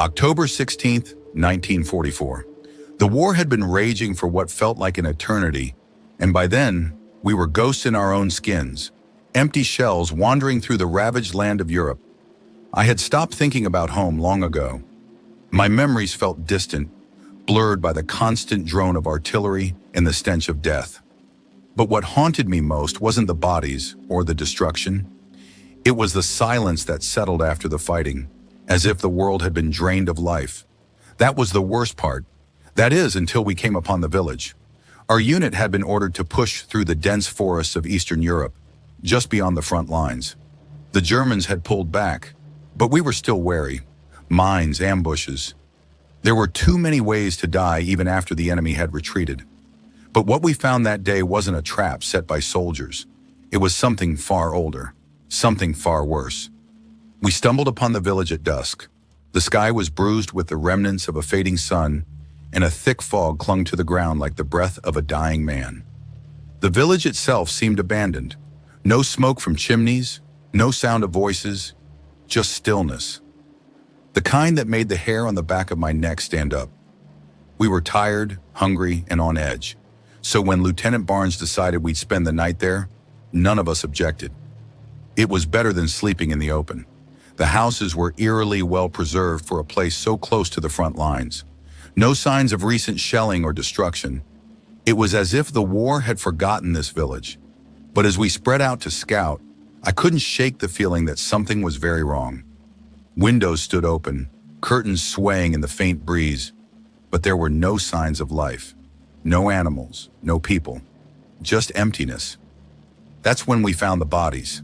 October 16th, 1944. The war had been raging for what felt like an eternity, and by then, we were ghosts in our own skins, empty shells wandering through the ravaged land of Europe. I had stopped thinking about home long ago. My memories felt distant, blurred by the constant drone of artillery and the stench of death. But what haunted me most wasn't the bodies or the destruction. It was the silence that settled after the fighting, as if the world had been drained of life. That was the worst part. That is, until we came upon the village. Our unit had been ordered to push through the dense forests of Eastern Europe, just beyond the front lines. The Germans had pulled back, but we were still wary. Mines, ambushes. There were too many ways to die even after the enemy had retreated. But what we found that day wasn't a trap set by soldiers. It was something far older, something far worse. We stumbled upon the village at dusk. The sky was bruised with the remnants of a fading sun, and a thick fog clung to the ground like the breath of a dying man. The village itself seemed abandoned. No smoke from chimneys, no sound of voices, just stillness. The kind that made the hair on the back of my neck stand up. We were tired, hungry, and on edge. So when Lieutenant Barnes decided we'd spend the night there, none of us objected. It was better than sleeping in the open. The houses were eerily well preserved for a place so close to the front lines. No signs of recent shelling or destruction. It was as if the war had forgotten this village. But as we spread out to scout, I couldn't shake the feeling that something was very wrong. Windows stood open, curtains swaying in the faint breeze, but there were no signs of life. No animals, no people, just emptiness. That's when we found the bodies.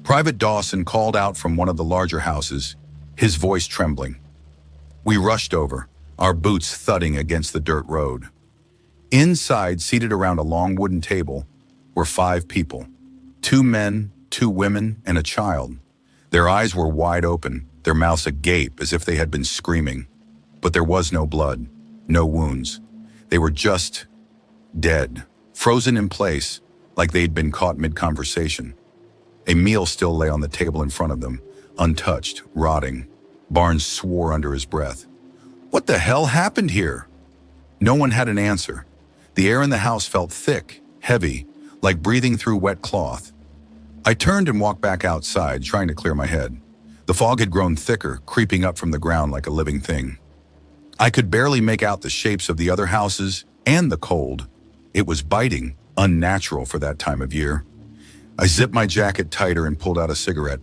Private Dawson called out from one of the larger houses, his voice trembling. We rushed over, our boots thudding against the dirt road. Inside, seated around a long wooden table, were 5 people. 2 men, 2 women, and a child. Their eyes were wide open, their mouths agape as if they had been screaming. But there was no blood, no wounds. They were just dead, frozen in place, like they'd been caught mid-conversation. A meal still lay on the table in front of them, untouched, rotting. Barnes swore under his breath. What the hell happened here? No one had an answer. The air in the house felt thick, heavy, like breathing through wet cloth. I turned and walked back outside, trying to clear my head. The fog had grown thicker, creeping up from the ground like a living thing. I could barely make out the shapes of the other houses and the cold. It was biting, unnatural for that time of year. I zipped my jacket tighter and pulled out a cigarette,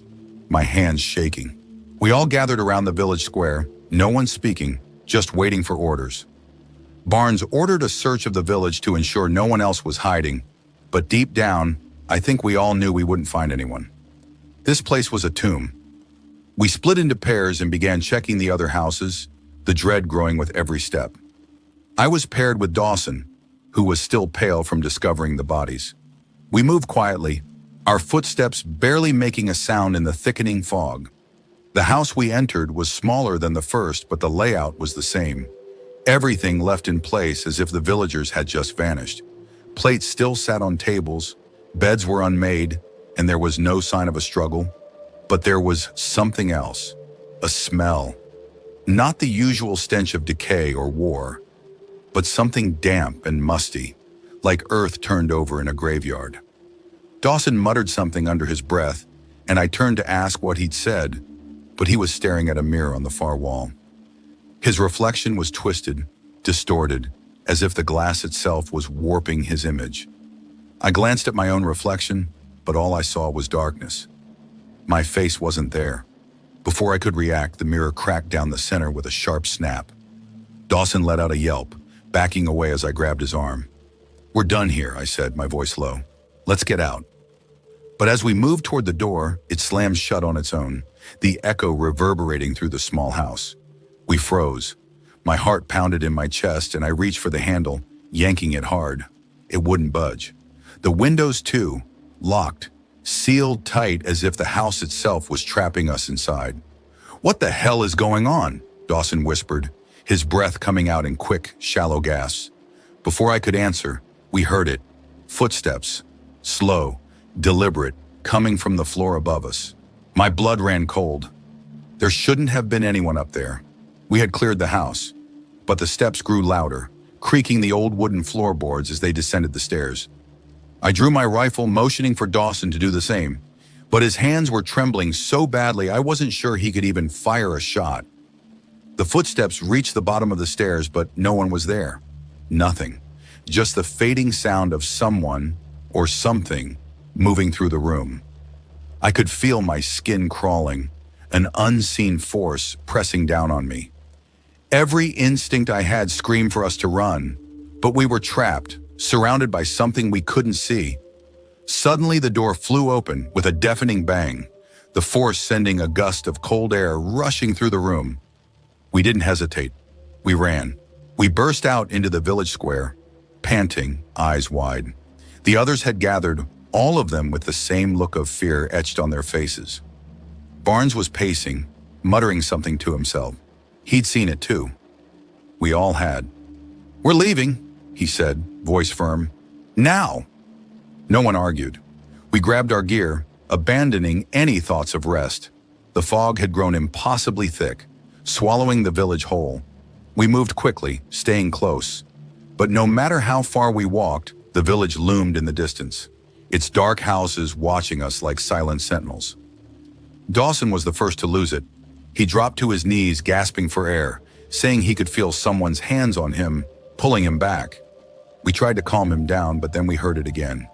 my hands shaking. We all gathered around the village square, no one speaking, just waiting for orders. Barnes ordered a search of the village to ensure no one else was hiding, but deep down, I think we all knew we wouldn't find anyone. This place was a tomb. We split into pairs and began checking the other houses, the dread growing with every step. I was paired with Dawson, who was still pale from discovering the bodies. We moved quietly, our footsteps barely making a sound in the thickening fog. The house we entered was smaller than the first, but the layout was the same. Everything left in place as if the villagers had just vanished. Plates still sat on tables, beds were unmade, and there was no sign of a struggle. But there was something else, a smell. Not the usual stench of decay or war, but something damp and musty, like earth turned over in a graveyard. Dawson muttered something under his breath, and I turned to ask what he'd said, but he was staring at a mirror on the far wall. His reflection was twisted, distorted, as if the glass itself was warping his image. I glanced at my own reflection, but all I saw was darkness. My face wasn't there. Before I could react, the mirror cracked down the center with a sharp snap. Dawson let out a yelp, backing away as I grabbed his arm. We're done here, I said, my voice low. Let's get out. But as we moved toward the door, it slammed shut on its own, the echo reverberating through the small house. We froze. My heart pounded in my chest, and I reached for the handle, yanking it hard. It wouldn't budge. The windows, too, locked, sealed tight as if the house itself was trapping us inside. What the hell is going on? Dawson whispered, his breath coming out in quick, shallow gasps. Before I could answer, we heard it. Footsteps, slow, deliberate, coming from the floor above us. My blood ran cold. There shouldn't have been anyone up there. We had cleared the house, but the steps grew louder, creaking the old wooden floorboards as they descended the stairs. I drew my rifle, motioning for Dawson to do the same, but his hands were trembling so badly I wasn't sure he could even fire a shot. The footsteps reached the bottom of the stairs, but no one was there. Nothing. Just the fading sound of someone or something moving through the room. I could feel my skin crawling, an unseen force pressing down on me. Every instinct I had screamed for us to run, but we were trapped, surrounded by something we couldn't see. Suddenly, the door flew open with a deafening bang, the force sending a gust of cold air rushing through the room. We didn't hesitate. We ran. We burst out into the village square, panting, eyes wide. The others had gathered, all of them with the same look of fear etched on their faces. Barnes was pacing, muttering something to himself. He'd seen it too. We all had. "We're leaving," he said, voice firm. "Now!" No one argued. We grabbed our gear, abandoning any thoughts of rest. The fog had grown impossibly thick, swallowing the village whole. We moved quickly, staying close. But no matter how far we walked, the village loomed in the distance, its dark houses watching us like silent sentinels. Dawson was the first to lose it. He dropped to his knees, gasping for air, saying he could feel someone's hands on him, pulling him back. We tried to calm him down, but then we heard it again.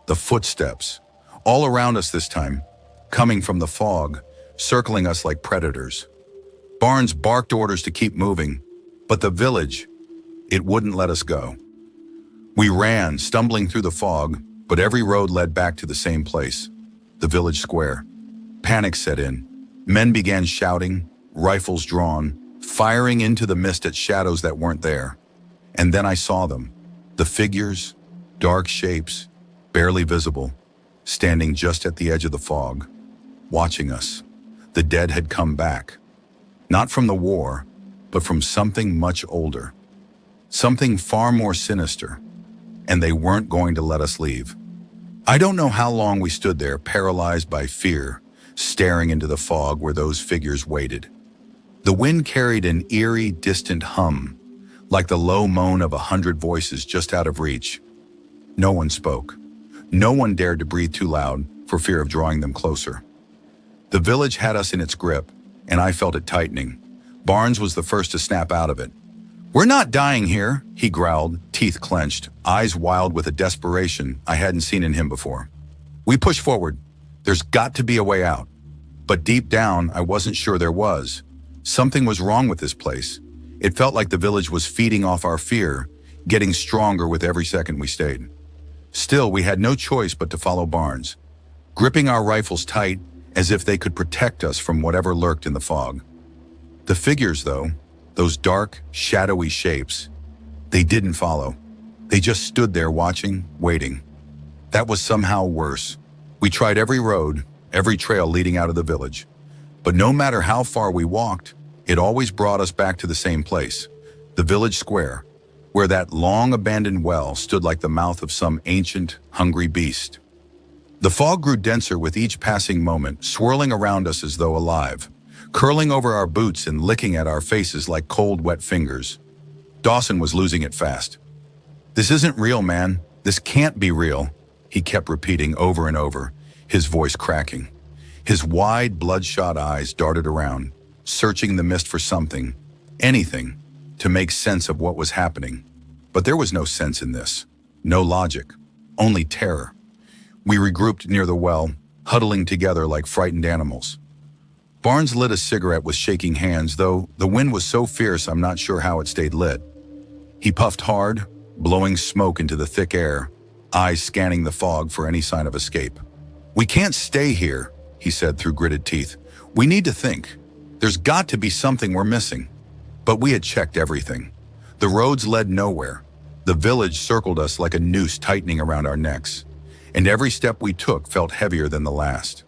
The footsteps, all around us this time, coming from the fog, circling us like predators. Barnes barked orders to keep moving, but the village, it wouldn't let us go. We ran, stumbling through the fog, but every road led back to the same place, the village square. Panic set in. Men began shouting, rifles drawn, firing into the mist at shadows that weren't there. And then I saw them, the figures, dark shapes, barely visible, standing just at the edge of the fog, watching us. The dead had come back, not from the war, but from something much older, something far more sinister, and they weren't going to let us leave. I don't know how long we stood there, paralyzed by fear, staring into the fog where those figures waited. The wind carried an eerie, distant hum, like the low moan of 100 voices just out of reach. No one spoke. No one dared to breathe too loud for fear of drawing them closer. The village had us in its grip, and I felt it tightening. Barnes was the first to snap out of it. "We're not dying here," he growled, teeth clenched, eyes wild with a desperation I hadn't seen in him before. We pushed forward. There's got to be a way out. But deep down, I wasn't sure there was. Something was wrong with this place. It felt like the village was feeding off our fear, getting stronger with every second we stayed. Still, we had no choice but to follow Barnes, gripping our rifles tight as if they could protect us from whatever lurked in the fog. The figures, though, those dark, shadowy shapes, they didn't follow. They just stood there watching, waiting. That was somehow worse. We tried every road, every trail leading out of the village. But no matter how far we walked, it always brought us back to the same place, the village square, where that long abandoned well stood like the mouth of some ancient, hungry beast. The fog grew denser with each passing moment, swirling around us as though alive, curling over our boots and licking at our faces like cold, wet fingers. Dawson was losing it fast. "This isn't real, man. This can't be real," he kept repeating over and over, his voice cracking. His wide, bloodshot eyes darted around, searching the mist for something, anything, to make sense of what was happening. But there was no sense in this, no logic, only terror. We regrouped near the well, huddling together like frightened animals. Barnes lit a cigarette with shaking hands, though the wind was so fierce I'm not sure how it stayed lit. He puffed hard, blowing smoke into the thick air, eyes scanning the fog for any sign of escape. "We can't stay here," he said through gritted teeth. "We need to think. There's got to be something we're missing." But we had checked everything. The roads led nowhere. The village circled us like a noose tightening around our necks, and every step we took felt heavier than the last.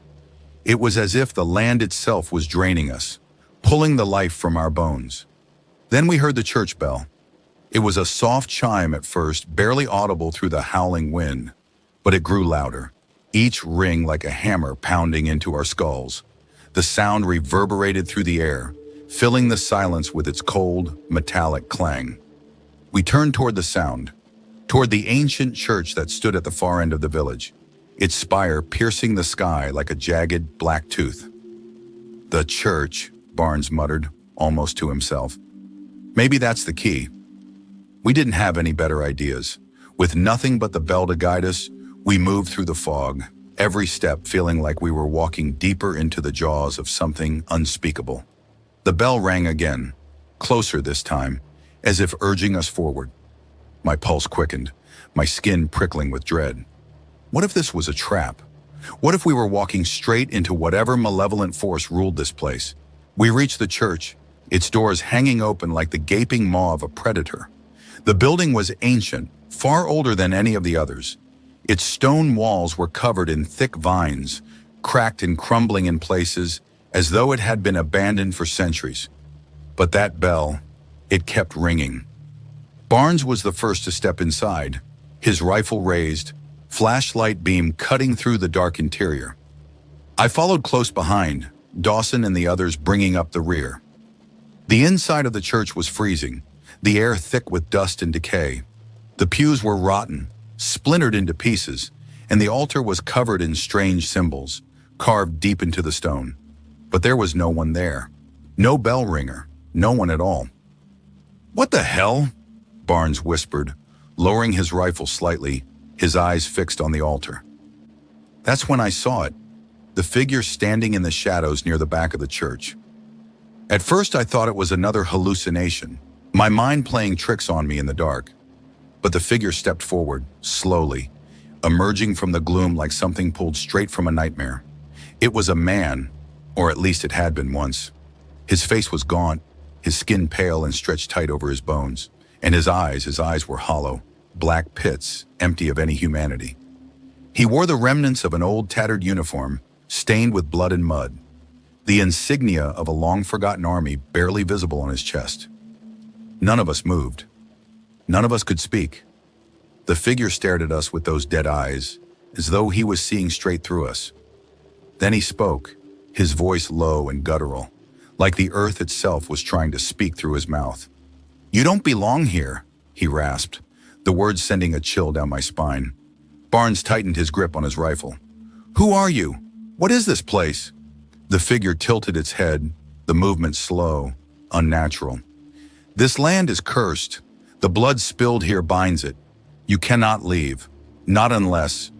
It was as if the land itself was draining us, pulling the life from our bones. Then we heard the church bell. It was a soft chime at first, barely audible through the howling wind, but it grew louder, each ring like a hammer pounding into our skulls. The sound reverberated through the air, filling the silence with its cold, metallic clang. We turned toward the sound, toward the ancient church that stood at the far end of the village, its spire piercing the sky like a jagged, black tooth. "The church," Barnes muttered, almost to himself. "Maybe that's the key." We didn't have any better ideas. With nothing but the bell to guide us, we moved through the fog, every step feeling like we were walking deeper into the jaws of something unspeakable. The bell rang again, closer this time, as if urging us forward. My pulse quickened, my skin prickling with dread. What if this was a trap? What if we were walking straight into whatever malevolent force ruled this place? We reached the church, its doors hanging open like the gaping maw of a predator. The building was ancient, far older than any of the others. Its stone walls were covered in thick vines, cracked and crumbling in places, as though it had been abandoned for centuries. But that bell, it kept ringing. Barnes was the first to step inside, his rifle raised, flashlight beam cutting through the dark interior. I followed close behind, Dawson and the others bringing up the rear. The inside of the church was freezing, the air thick with dust and decay. The pews were rotten, splintered into pieces, and the altar was covered in strange symbols, carved deep into the stone. But there was no one there. No bell ringer, no one at all. "What the hell?" Barnes whispered, lowering his rifle slightly, his eyes fixed on the altar. That's when I saw it, the figure standing in the shadows near the back of the church. At first I thought it was another hallucination, my mind playing tricks on me in the dark. But the figure stepped forward, slowly, emerging from the gloom like something pulled straight from a nightmare. It was a man, or at least it had been once. His face was gaunt, his skin pale and stretched tight over his bones, and his eyes were hollow, black pits, empty of any humanity. He wore the remnants of an old tattered uniform, stained with blood and mud, the insignia of a long-forgotten army barely visible on his chest. None of us moved. None of us could speak. The figure stared at us with those dead eyes, as though he was seeing straight through us. Then he spoke, his voice low and guttural, like the earth itself was trying to speak through his mouth. "You don't belong here," he rasped, the words sending a chill down my spine. Barnes tightened his grip on his rifle. "Who are you? What is this place?" The figure tilted its head, the movement slow, unnatural. "This land is cursed. The blood spilled here binds it. You cannot leave. Not unless—"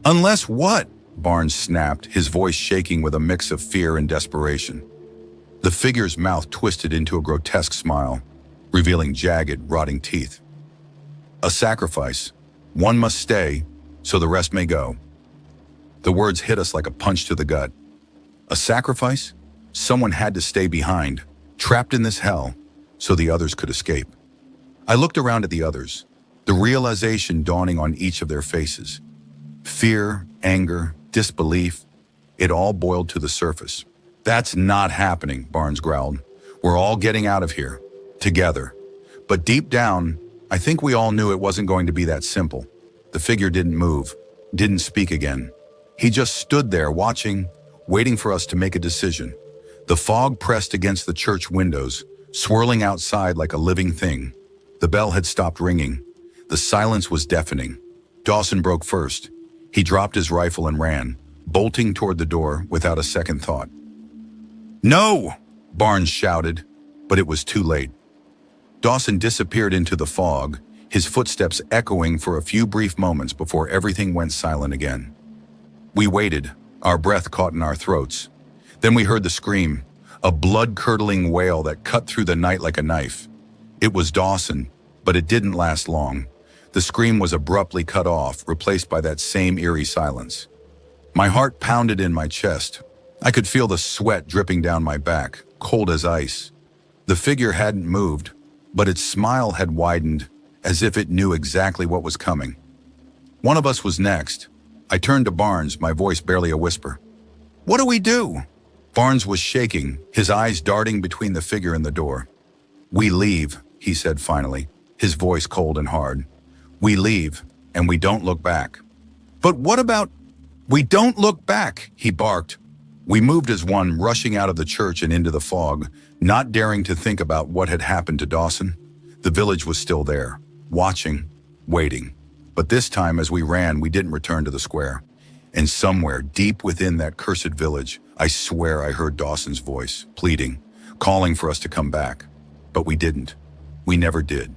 "Unless what?" Barnes snapped, his voice shaking with a mix of fear and desperation. The figure's mouth twisted into a grotesque smile, revealing jagged, rotting teeth. "A sacrifice. One must stay, so the rest may go." The words hit us like a punch to the gut. A sacrifice? Someone had to stay behind, trapped in this hell, so the others could escape. I looked around at the others, the realization dawning on each of their faces. Fear, anger, disbelief, it all boiled to the surface. "That's not happening," Barnes growled. "We're all getting out of here, together." But deep down, I think we all knew it wasn't going to be that simple. The figure didn't move, didn't speak again. He just stood there watching, waiting for us to make a decision. The fog pressed against the church windows, swirling outside like a living thing. The bell had stopped ringing. The silence was deafening. Dawson broke first. He dropped his rifle and ran, bolting toward the door without a second thought. "No!" Barnes shouted, but it was too late. Dawson disappeared into the fog, his footsteps echoing for a few brief moments before everything went silent again. We waited, our breath caught in our throats. Then we heard the scream, a blood-curdling wail that cut through the night like a knife. It was Dawson, but it didn't last long. The scream was abruptly cut off, replaced by that same eerie silence. My heart pounded in my chest. I could feel the sweat dripping down my back, cold as ice. The figure hadn't moved, but its smile had widened, as if it knew exactly what was coming. One of us was next. I turned to Barnes, my voice barely a whisper. "What do we do?" Barnes was shaking, his eyes darting between the figure and the door. "We leave," he said finally, his voice cold and hard. "We leave, and we don't look back." "But what about—" "We don't look back," he barked. We moved as one, rushing out of the church and into the fog, not daring to think about what had happened to Dawson. The village was still there, watching, waiting. But this time, as we ran, we didn't return to the square. And somewhere, deep within that cursed village, I swear I heard Dawson's voice, pleading, calling for us to come back. But we didn't. We never did.